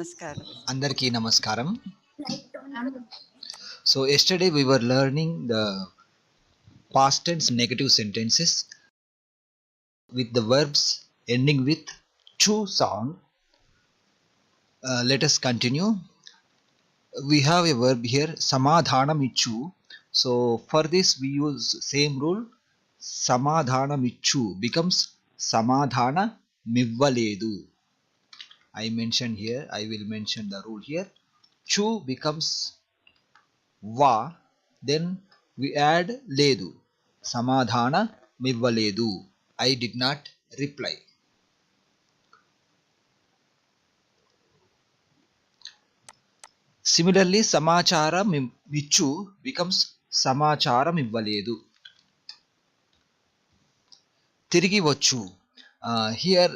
నమస్కారం. Andarki Namaskaram. So, yesterday we were learning the past tense negative sentences with the verbs ending with chu sound. Let us continue. We have a verb here, samadhanamichu. So, for this we use same rule. Samadhanamichu becomes samadhana mivvaledu. I mentioned here, I will mention the rule here. Chu becomes va, then we add ledu. Samadhana mivvaledu. I did not reply. Similarly, samachara michu becomes samachara mivvaledu. Tirigi vachu. Here,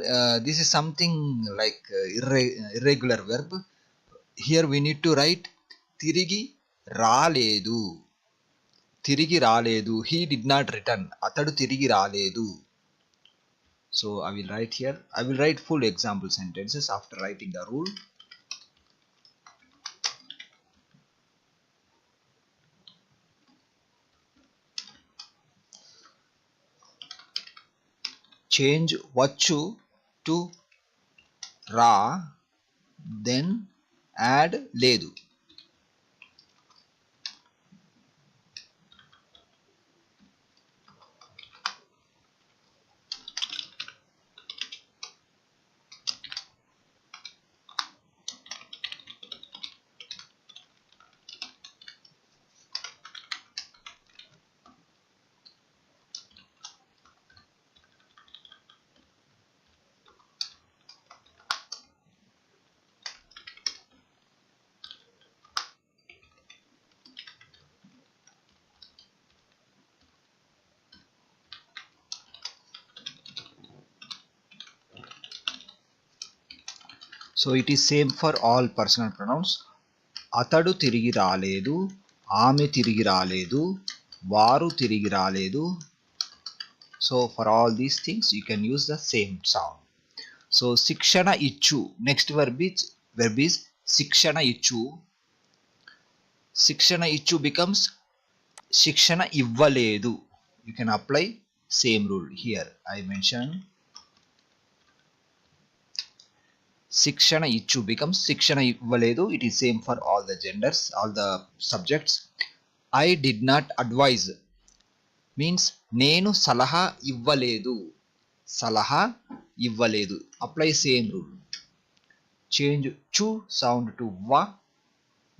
this is something like irregular verb. Here we need to write tirigi raledu. Tirigi raledu. He did not return. Atadu tirigi raledu. So I will write here. I will write full example sentences after writing the rule. Change vachu to ra, then add ledu. So it is same for all personal pronouns. Atadu tirigi raledu, ఆమె తిరిగి రాలేదు, వారు తిరిగి రాలేదు. So for all these things you can use the same sound. So శిక్షణ ఇచ్చు, next verb is శిక్షణ ఇచ్చు. శిక్షణ ఇచ్చు becomes శిక్షణ ఇవ్వలేదు. You can apply same rule here. I mentioned శిక్షణ ఇచ్చు becomes శిక్షణ ఇవ్వలేదు. It is same for all the genders, all the subjects. I did not advise means నేను సలహా ఇవ్వలేదు. సలహా ఇవ్వలేదు. Apply same rule. Change chu sound to va,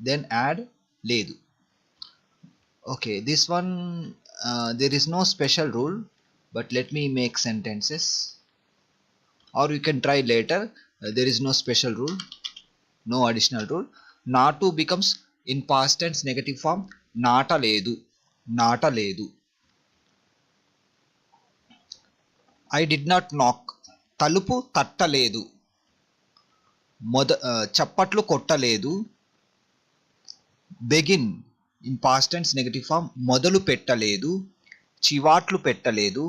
then add లేదు. Okay, this one there is no special rule, but let me make sentences, or you can try later. There is no special rule, no additional rule. Natu becomes in past tense negative form నాటలేదు. నాటలేదు. I did not knock. తలుపు తట్టలేదు. చప్పట్లు కొట్టలేదు. Begin in past tense negative form మొదలు పెట్టలేదు. చివాట్లు పెట్టలేదు.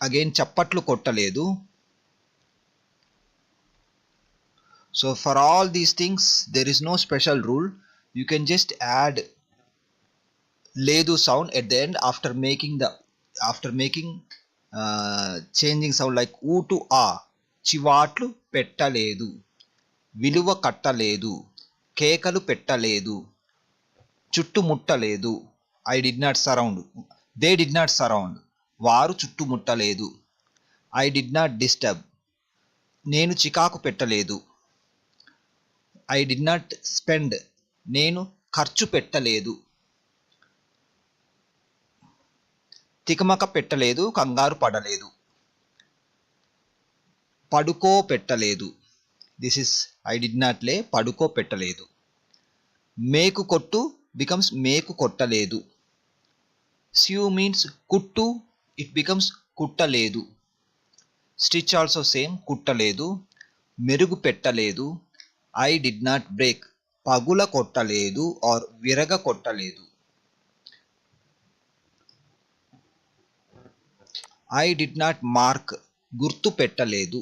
Again చప్పట్లు కొట్టలేదు. So for all these things there is no special rule. You can just add ledu sound at the end after making changing sound like u to a. చివాట్లు పెట్టలేదు. విలువ కట్టలేదు. కేకలు పెట్టలేదు. చుట్టుముట్టలేదు. I did not surround. They did not surround. వారు చుట్టుముట్టలేదు. I did not disturb. నేను చికాకు పెట్టలేదు. I did not spend. నేను ఖర్చు పెట్టలేదు. తికమక పెట్టలేదు. కంగారు పడలేదు. పడుకో పెట్టలేదు. This is I did not lay. పడుకో పెట్టలేదు. మేకు కొట్టు becomes మేకు కొట్టలేదు. sew means కుట్టు, it becomes కుట్టలేదు. స్టిచ్ ఆల్సో సేమ్, కుట్టలేదు. మెరుగు పెట్టలేదు. I did not break. పగుల కొట్టలేదు or విరగ కొట్టలేదు. I did not mark. గుర్తు పెట్టలేదు.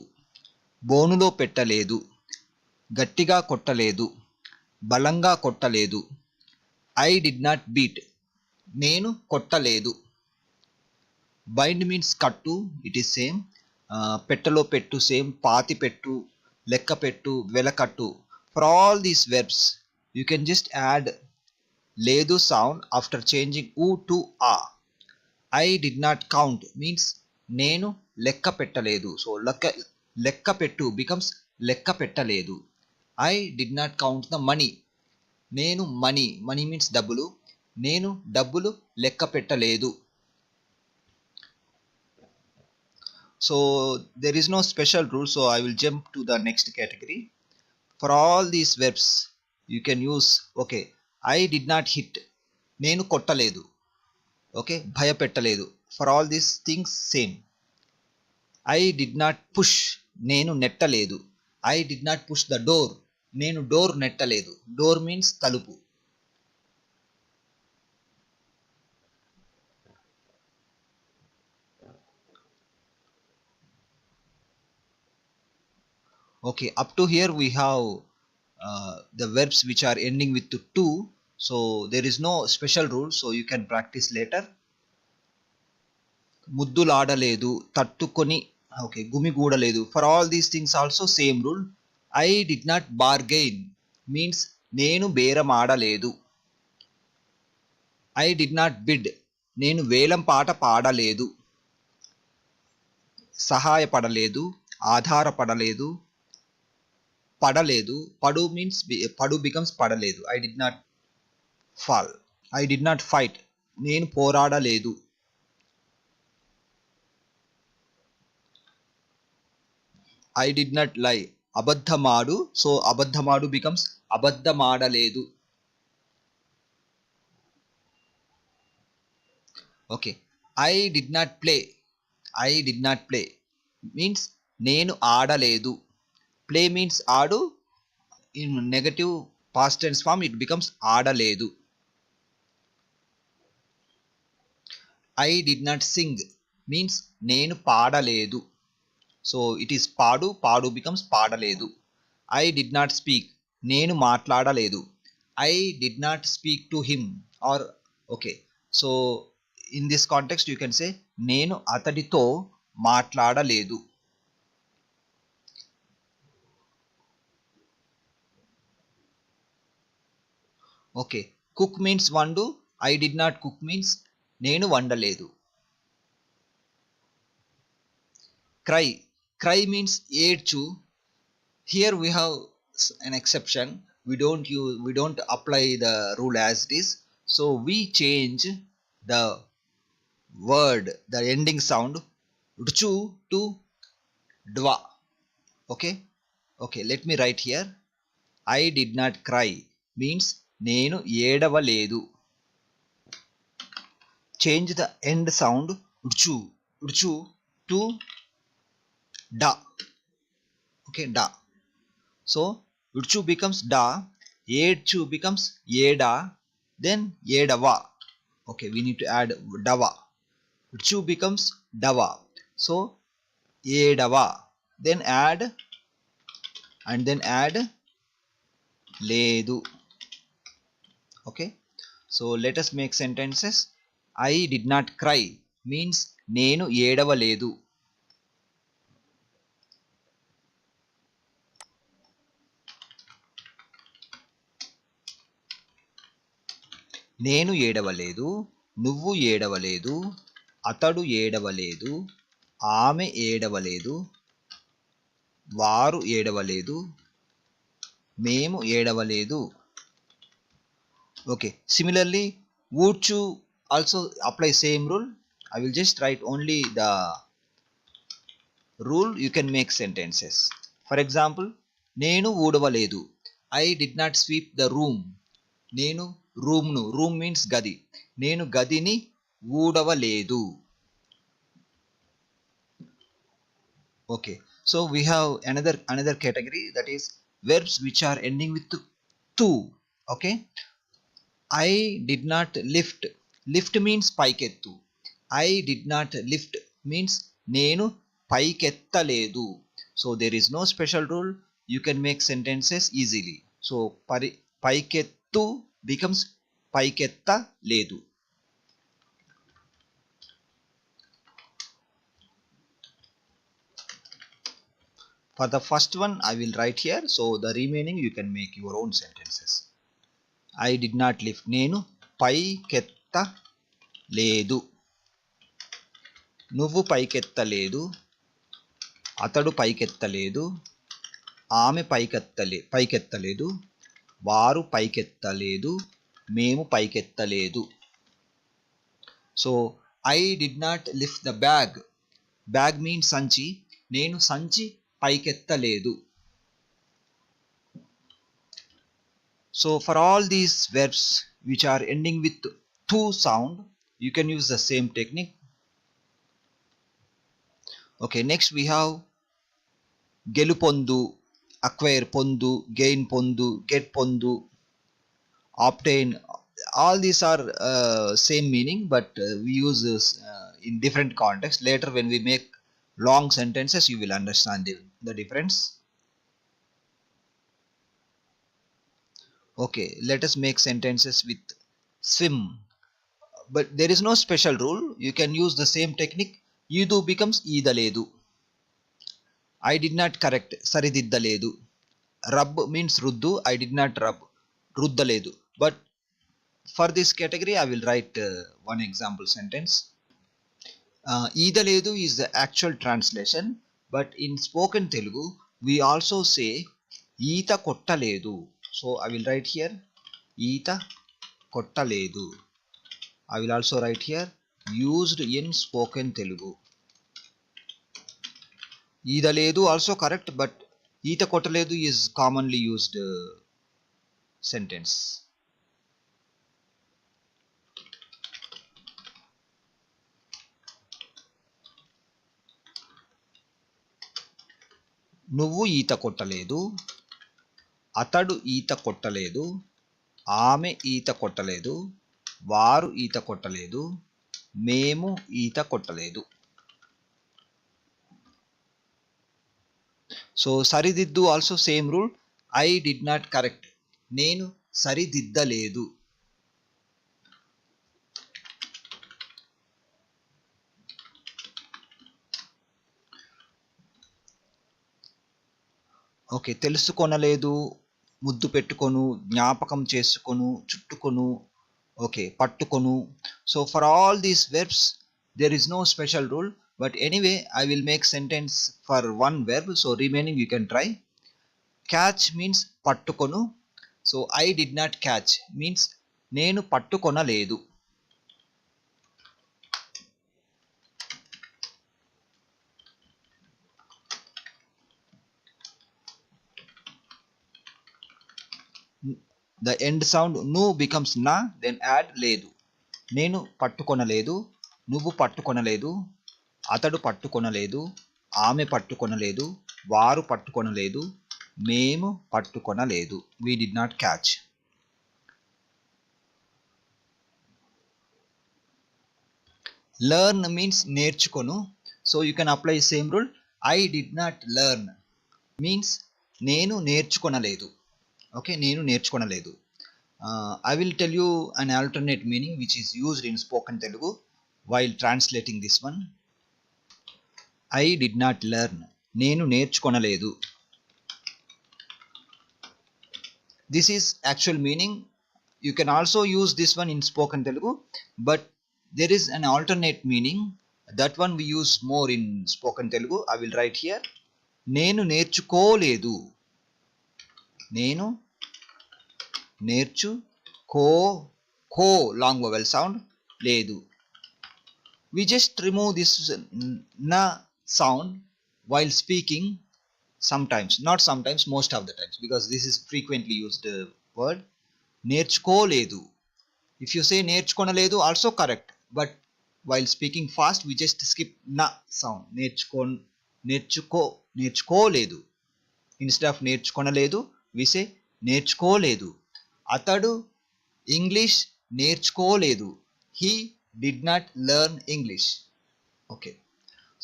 బోనులో పెట్టలేదు. గట్టిగా కొట్టలేదు, బలంగా కొట్టలేదు. ఐ డిడ్ నాట్ బీట్, నేను కొట్టలేదు. బైండ్ మీన్స్ కట్టు, ఇట్ ఈస్ సేమ్. పెట్టెలో పెట్టు సేమ్, పాతి పెట్టు, లెక్క పెట్టు, వెలకట్టు. For all these verbs you can just add లేదు సౌండ్ ఆఫ్టర్ చేంజింగ్ ఊ టు ఆ. I did not count means నేను లెక్క పెట్టలేదు. సో లెక్క పెట్టు బికమ్స్ లెక్క పెట్టలేదు. I did not count the money, నేను మనీ మీన్స్ డబ్బులు, నేను డబ్బులు లెక్క పెట్టలేదు. So there is no special rule, so I will jump to the next category. For all these verbs you can use, okay, I did not hit, నేను కొట్టలేదు, okay, భయపెట్టలేదు. For all these things same. I did not push, నేను నెట్టలేదు. I did not push the door, నేను door నెట్టలేదు. Door means తలుపు. Okay, up to here we have the verbs which are ending with to, so there is no special rule, so you can practice later. ముద్దులాడలేదు, తట్టుకొని, okay, గుమిగూడలేదు. For all these things also same rule. I did not bargain means నేను బేరం ఆడలేదు. I did not bid, నేను వేలం పాట పాడలేదు. సహాయపడలేదు, ఆధారపడలేదు, పడలేదు. పడు మీన్స్ పడు బికమ్స్ పడలేదు. I did not fall. I did not fight, నేను పోరాడలేదు. ఐ డిడ్ నాట్ లై, అబద్ధమాడు. సో అబద్ధమాడు బికమ్స్ అబద్ధమాడలేదు. Okay, I did not play. I did not play means నేను ఆడలేదు. ప్లే మీన్స్ ఆడు, in negative past tense form it becomes ఆడలేదు. I did not sing means నేను పాడలేదు. సో ఇట్ ఈస్ పాడు, పాడు బికమ్స్ పాడలేదు. ఐ డిడ్ నాట్ స్పీక్, నేను మాట్లాడలేదు. I did not speak to him or, okay, so in this context you can say నేను అతడితో మాట్లాడలేదు. ఓకే, కుక్ మీన్స్ వండు. I did not cook means నేను వండలేదు. క్రై, క్రై మీన్స్ ఏడ్చు. Here we have an exception. We don't apply the rule as it is, so we change the word, the ending sound dchu to dwa. Okay, let me write here. I did not cry means నేను ఏడవలేదు. Change the end sound udchu to da. Okay, da. So udchu becomes da, edchu becomes eda, then edava. Okay, we need to add dava. Udchu becomes dava, so edava, then add ledu. Okay, so let us make sentences. I did not cry means నేను ఏడవలేదు. నేను ఏడవలేదు, నువ్వు ఏడవలేదు, అతడు ఏడవలేదు, ఆమె ఏడవలేదు, వారు ఏడవలేదు, మేము ఏడవలేదు. Okay, similarly would you also apply same rule. I will just write only the rule, you can make sentences. For example, నేను ఊడవలేదు. I did not sweep the room. నేను room means గది, నేను గదిని ఊడవలేదు. Okay, so we have another category, that is verbs which are ending with tu. Okay, I did not lift. Lift means పైకెత్తు. I did not lift means నేను పైకెత్తలేదు. So there is no special rule. you can make sentences easily. So paikettu becomes paiketta ledu. For the first one I will write here, so the remaining you can make your own sentences. I did not lift, నేను పైకెత్త లేదు, నువ్వు పైకెత్తలేదు, అతడు పైకెత్తలేదు, ఆమె పైకెత్తలేదు, వారు పైకెత్తలేదు, మేము పైకెత్తలేదు. So I did not lift the bag. Bag means సంచి. నేను సంచి పైకెత్తలేదు. So for all these verbs which are ending with tu sound, you can use the same technique. Okay, next we have gelupondu, acquire pondu, gain pondu, get pondu, obtain. All these are same meaning, but we use this in different context. Later when we make long sentences you will understand the difference. Okay, let us make sentences with swim, but there is no special rule. You can use the same technique. Idu becomes idaledu. I did not correct, sarididdaledu. Rub means ruddu. I did not rub, ruddaledu. But for this category I will write one example sentence. Idaledu is the actual translation, but in spoken Telugu we also say ఈత కొట్టలేదు. So I will write here ఈత కొట్టలేదు. I will also write here used in spoken Telugu. ఈదలేదు also correct, but ఈత కొట్టలేదు is commonly used sentence. నువ్వు ఈత కొట్టలేదు, అతడు ఈత కొట్టలేదు, ఆమె ఈత కొట్టలేదు, వారు ఈత కొట్టలేదు, మేము ఈత కొట్టలేదు. సో సరిదిద్దు also same rule. I did not correct, నేను సరిదిద్దలేదు. ఓకే, తెలుసుకొనలేదు, ముద్దు పెట్టుకొను, జ్ఞాపకం చేసుకొను, చుట్టుకొను, ఓకే, పట్టుకొను. So for all these verbs there is no special rule, but anyway I will make sentence for one verb, so remaining you can try. Catch means పట్టుకొను. So I did not catch means నేను పట్టుకొనలేదు. The end sound nu becomes na, then add లేదు. నేను పట్టుకొనలేదు, నువ్వు పట్టుకొనలేదు, అతడు పట్టుకొనలేదు, ఆమె పట్టుకొనలేదు, వారు పట్టుకొనలేదు, మేము పట్టుకొనలేదు. We did not catch. Learn means నేర్చుకొను. So you can apply same rule. I did not learn means నేను నేర్చుకొనలేదు. Okay, నేను నేర్చుకొనలేదు. I will tell you an alternate meaning which is used in spoken Telugu while translating this one. I did not learn, నేను నేర్చుకొనలేదు. This is actual meaning. You can also use this one in spoken Telugu, but there is an alternate meaning. That one we use more in spoken Telugu. I will write here నేను నేర్చుకోలేదు. నేను నేర్చుకో, కో long vowel sound, లేదు. We just remove this na sound while speaking sometimes, not sometimes, most of the times, because this is frequently used word. నేర్చుకోలేదు. If you say నేర్చుకొనలేదు also correct, but while speaking fast we just skip na sound. నేర్చుకోలేదు. Instead of నేర్చుకొనలేదు we say నేర్చుకోలేదు. అతడు English నేర్చుకోలేదు. He did not learn English. Okay.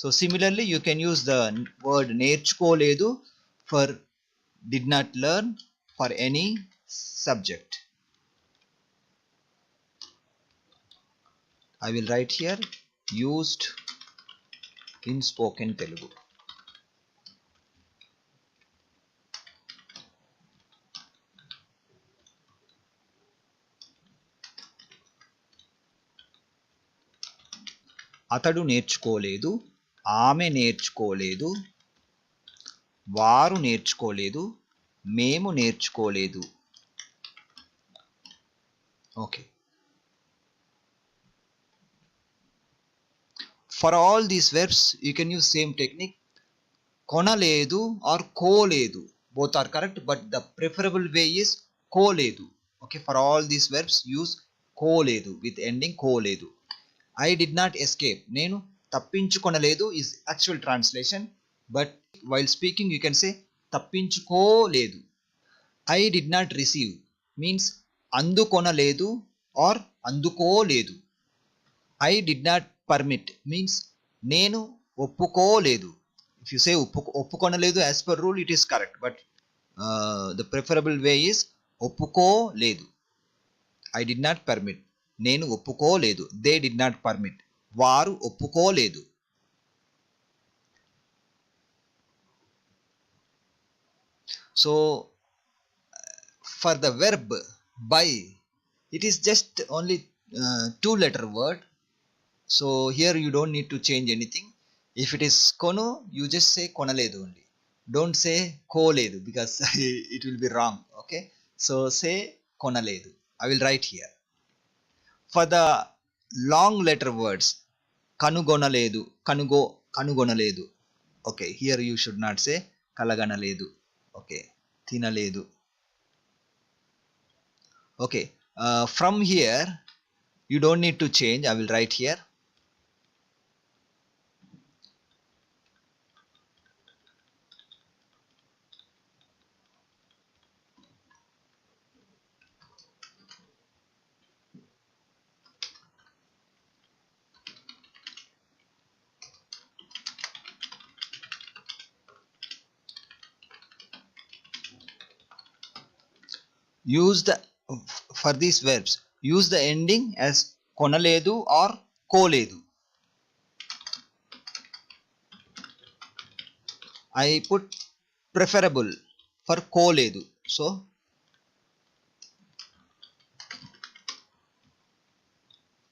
So similarly you can use the word నేర్చుకోలేదు for did not learn for any subject. I will write here used in spoken Telugu. అతడు నేర్చుకోలేదు, ఆమె నేర్చుకోలేదు, వారు నేర్చుకోలేదు, మేము నేర్చుకోలేదు. Okay. For all these verbs you can use same technique. కొనలేదు or కోలేదు, both are correct, but the preferable way is కోలేదు. Okay, for all these verbs use కోలేదు with ending కోలేదు. I did not escape, నేను తప్పించుకొనలేదు is actual translation, but while speaking you can say తప్పించుకోలేదు. I did not receive means అందుకొనలేదు or అందుకోలేదు. I did not permit means నేను ఒప్పుకోలేదు. If you say ఒప్పుకొనలేదు as per rule it is correct, but the preferable way is ఒప్పుకోలేదు. I did not permit, నేను ఒప్పుకోలేదు. They did not permit, వారు ఒప్పుకోలేదు. So for the verb buy, it is just only 2-letter word, so here you don't need to change anything. If it is kono, you just say konaledu only, don't say koledu because it will be wrong. Okay, so say konaledu. I will write here. For the long letter words, kanugonaledu, kanugonaledu. Okay, here you should not say kalaganaledu. Okay, tinaledu. Okay, from here you don't need to change. I will write here. Use the, for these verbs use the ending as konaledu or koledu. I put preferable for koledu, so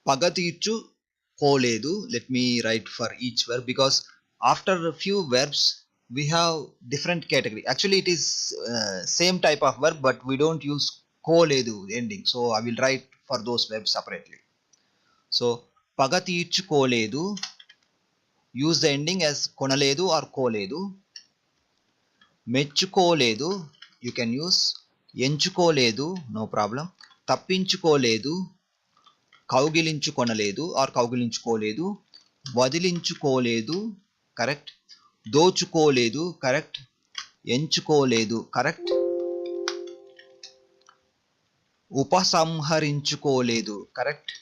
పగతీర్చు కోలేదు. Let me write for each verb because after a few verbs we have different category. Actually it is same type of verb but we don't use కోలేదు ending, so I will write for those verbs separately. So పగతీర్చుకోలేదు, use the ending as కొనలేదు or కోలేదు. మెచ్చుకోలేదు, you can use ఎంచుకోలేదు, no problem. తప్పించుకోలేదు, కౌగిలించుకొనలేదు or కౌగిలించుకోలేదు. వదిలించుకోలేదు, correct. దోచుకోలేదు, కరెక్ట్. ఎంచుకోలేదు, కరెక్ట్. ఉపసంహరించుకోలేదు, కరెక్ట్.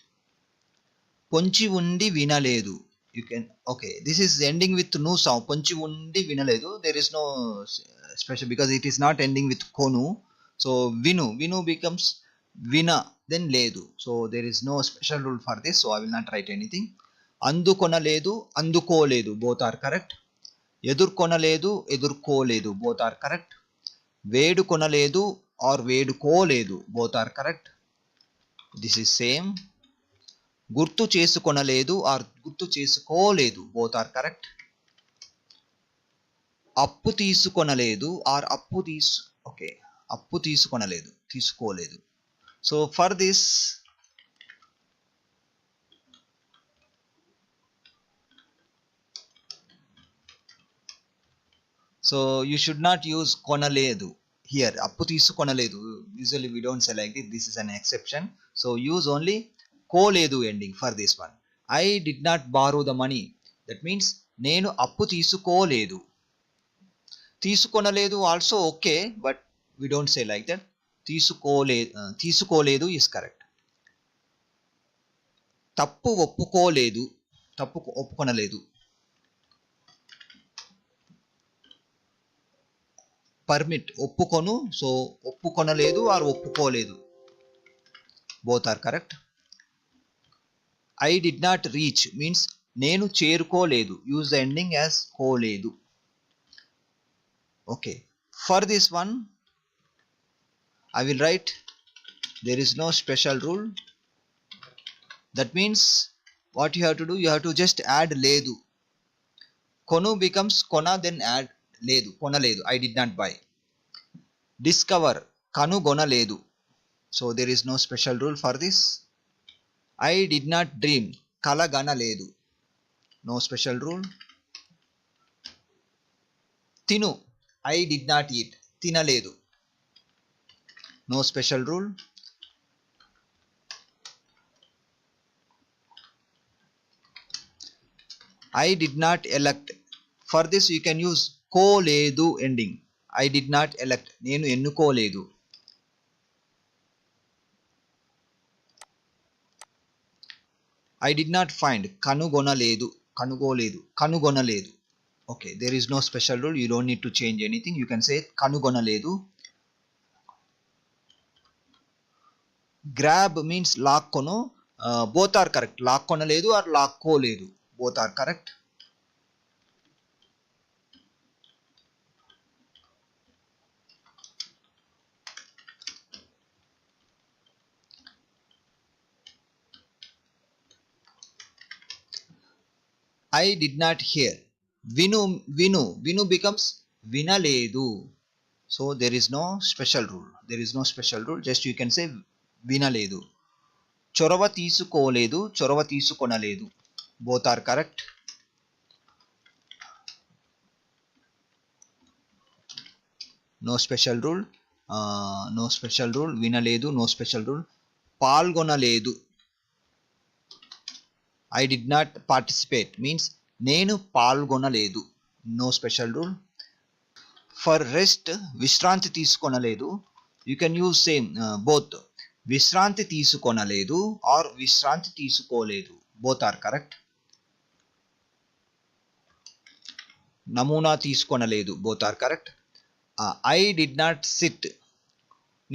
పొంచి ఉండి వినలేదు, you can, okay, this is ending with no sound. పొంచి ఉండి వినలేదు, there is no special because it is not ending with కొను. So vinu becomes vina then లేదు, so there is no special rule for this, so I will not write anything. అందుకొనలేదు, అందుకోలేదు, both are correct. ఎదుర్కొనలేదు, ఎదుర్కోలేదు, both are correct. వేడుకొనలేదు or వేడుకోలేదు, both are correct. This is same. గుర్తు చేసుకొనలేదు are గుర్తు చేసుకోలేదు, both are correct. అప్పు తీసుకొనలేదు are okay, అప్పు తీసుకొనలేదు, తీసుకోలేదు. So for this so you should not use కొనలేదు here. అప్పు తీసుకొనలేదు, usually we don't say like this, this is an exception, so use only కోలేదు ending for this one. I did not borrow the money, that means నేను అప్పు తీసుకోలేదు. తీసుకొనలేదు also okay, but we don't say like that. తీసుకోలేదు is correct. తప్పు ఒప్పుకోలేదు, తప్పు ఒప్పుకొనలేదు. Permit ఒప్పుకొను, so ఒప్పుకొనలేదు ఆర్ ఒప్పుకోలేదు, both are correct. I did not reach means నేను చేరుకోలేదు, యూజ్ ద ఎండింగ్ యాజ్ కోలేదు. Okay, for this one I will write there is no special rule. That means what you have to do, you have to just add ledu. Konu becomes kona, then add ledu, kona ledu, I did not buy. Discover kanu gona ledu, so there is no special rule for this. I did not dream kala gana ledu, no special rule. Tinu I did not eat, tina ledu, no special rule. I did not elect, for this you can use koledu ending. I did not elect, nenu ennukoledu. I did not find kanugonaledu, kanugoledu, kanugonaledu. Okay, there is no special rule, you don't need to change anything, you can say kanugonaledu. Grab means lakkono, both are correct, lakkonaledu or lakkoledu, both are correct. I did not hear, vinu becomes vinaledu, so there is no special rule, there is no special rule, just you can say vinaledu. Chorava teesukoledu, chorava teesukonaledu, both are correct. No special rule, no special rule, vinaledu, no special rule. Palgonaledu, I did not participate means nenu palgonaledu, no special rule. For rest vishranti teesukonaledu, you can use same, both vishranti teesukonaledu or vishranti teesukoledu, both are correct. Namuna teesukonaledu, both are correct. I did not sit,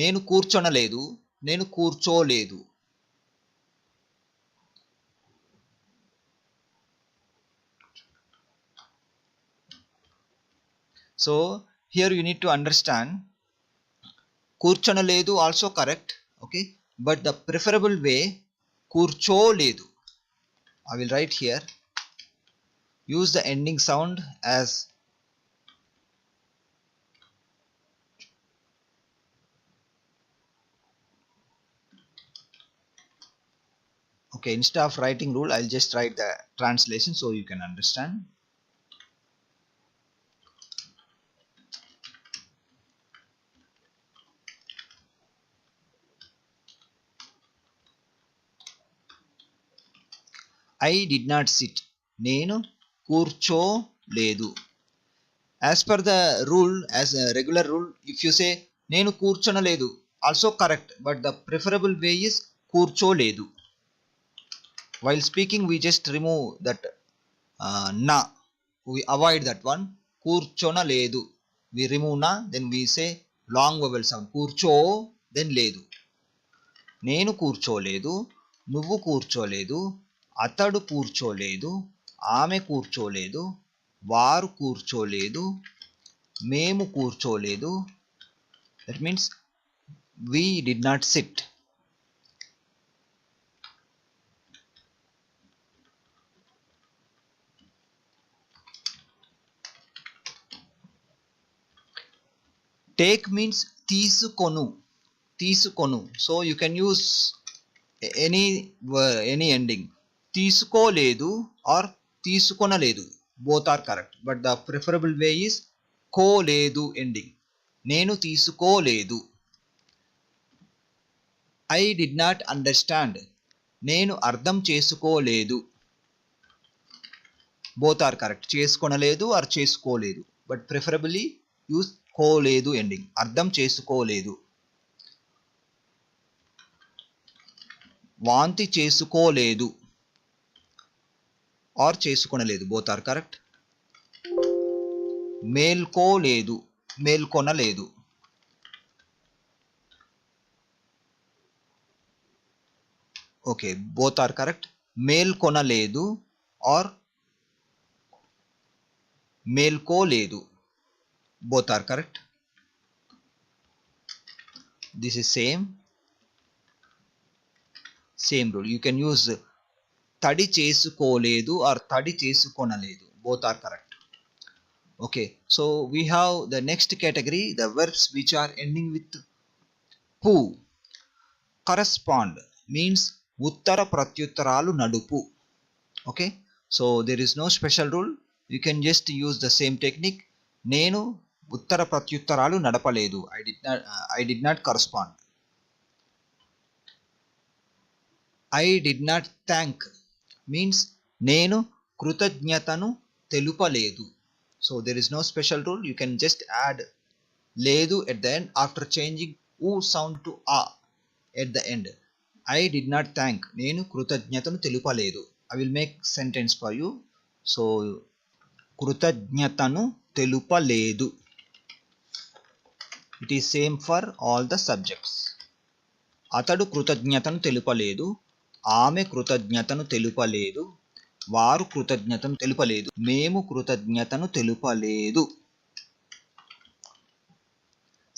నేను కూర్చొనలేదు, నేను కూర్చోలేదు. So here you need to understand కూర్చొనలేదు also correct, okay, but the preferable way కూర్చోలేదు. I will write here, use the ending sound as okay, instead of writing rule I'll just write the translation so you can understand. I did not sit, నేను కూర్చోలేదు. As per the rule, as a regular rule, if you say నేను కూర్చొనలేదు also correct, but the preferable way is కూర్చోలేదు. While speaking we just remove that na, we avoid that one. కూర్చొనలేదు, we remove na, then we say long vowel sound కూర్చో, then లేదు. నేను కూర్చోలేదు, నువ్వు కూర్చోలేదు, అతడు కూర్చోలేదు, ఆమె కూర్చోలేదు, వారు కూర్చోలేదు, మేము కూర్చోలేదు. That means we did not sit. Take means తీసుకొను, తీసుకొను, so you can use any ending. తీసుకోలేదు or తీసుకొనలేదు, both are correct, but the preferable way is కోలేదు ending. నేను తీసుకోలేదు. I did not understand, నేను అర్థం చేసుకోలేదు, both are correct, చేసుకొనలేదు or చేసుకోలేదు, but preferably use కోలేదు ending, అర్థం చేసుకోలేదు. వాంతి చేసుకోలేదు or చేసుకొనలేదు, both are correct. మేల్కోలేదు, మేల్కొనలేదు. Okay, both are correct. మేల్కొనలేదు ఆర్ మేల్కోలేదు, both are correct. This is same rule. You can use తడి చేసుకోలేదు or తడి చేసుకొనలేదు, both are correct. Okay, so we have the next category, the verbs which are ending with pu. Correspond means uttara pratyuttaralu nadupu. Okay, so there is no special rule. You can just use the same technique. నేను ఉత్తర ప్రత్యుత్తరాలు నడపలేదు, I did not correspond. I did not thank means నేను కృతజ్ఞతను తెలుపలేదు. So there is no special rule. You can just add లేదు at the end after changing u sound to a at the end. I did not thank, నేను కృతజ్ఞతను తెలుపలేదు. I will make sentence for you. So కృతజ్ఞతను తెలుపలేదు. It is same for all the subjects. అతడు కృతజ్ఞతను తెలుపలేదు, ఆమె కృతజ్ఞతను తెలుపలేదు, వారు కృతజ్ఞతను తెలుపలేదు, మేము కృతజ్ఞతను తెలుపలేదు.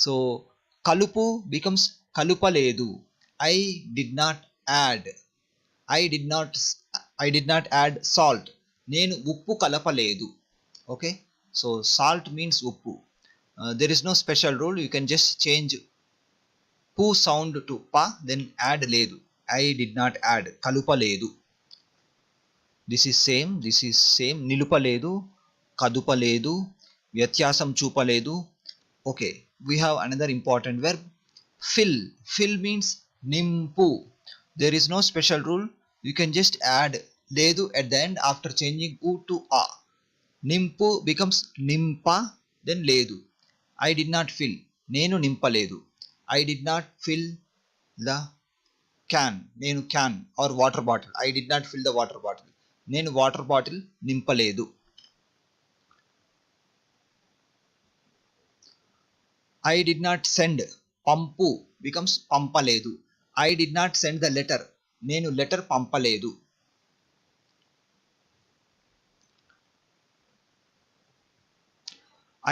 So కలుపు becomes కలుపలేదు. I did not add. I did not add salt. నేను ఉప్పు కలపలేదు. Okay, so salt means uppu. There is no special rule. You can just change pu sound to pa, then add ledu. I did not add kalupaledu. This is same. Nilupaledu, kadupaledu, vyatyasam chupaledu. Okay, we have another important verb, fill. Fill means nimpu. There is no special rule. You can just add ledu at the end after changing u to a. Nimpu becomes nimpa, then ledu. I did not fill. నేను నింపలేదు. I did not fill the can. నేను can or water bottle. I did not fill the water bottle. నేను water bottle నింపలేదు. I did not send. పంపు becomes పంపలేదు. I did not send the letter. నేను letter పంపలేదు.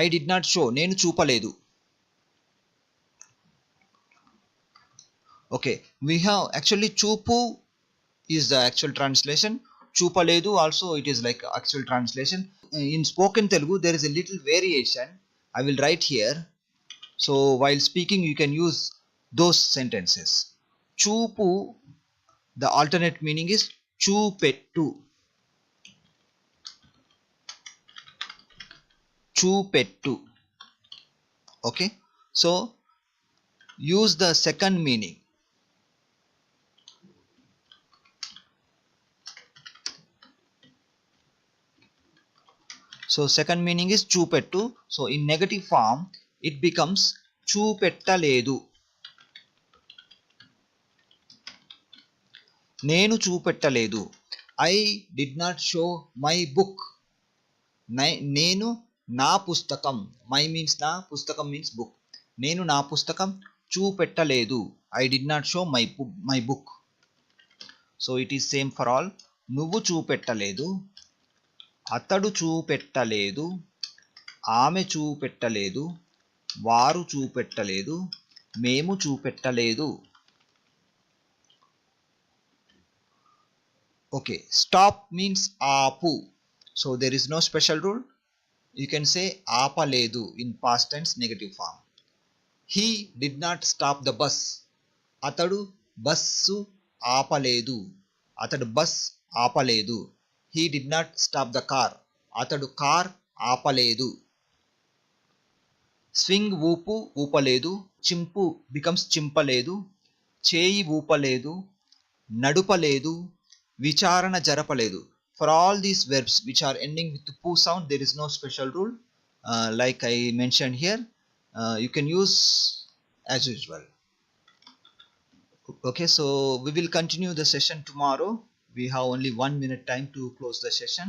I did not show. నేను చూపలేదు. Okay, we have actually చూపు is the actual translation. చూపలేదు also it is like actual translation. In spoken Telugu there is a little variation. I will write here. So while speaking you can use those sentences. చూపు, the alternate meaning is చూపెట్టు. చూపెట్టు. Okay, so use the second meaning. So second meaning is చూపెట్టు. So in negative form it becomes చూపెట్టలేదు. నేను చూపెట్టలేదు. I did not show my book. నేను నా పుస్తకం, my means నా, పుస్తకం means book. నేను నా పుస్తకం చూపెట్టలేదు. I did not show my book. So it is same for all. నువ్వు చూపెట్టలేదు, అతడు చూపెట్టలేదు, ఆమె చూపెట్టలేదు, వారు చూపెట్టలేదు, మేము చూపెట్టలేదు. Okay, stop means ఆపు. So there is no special rule. You can say ఆపలేదు in past tense negative form. He did not stop the bus. అతడు bus ఆపలేదు. అతడు బస్ ఆపలేదు. He did not stop the car. అతడు car ఆపలేదు. Swing ఊపు, ఊపలేదు. చింపు becomes చింపలేదు. చేయి ఊపలేదు, నడుపలేదు, విచారణ జరపలేదు. For all these verbs which are ending with the pu sound, there is no special rule. Like I mentioned here, you can use as usual. Okay, so we will continue the session tomorrow. We have only 1 minute time to close the session.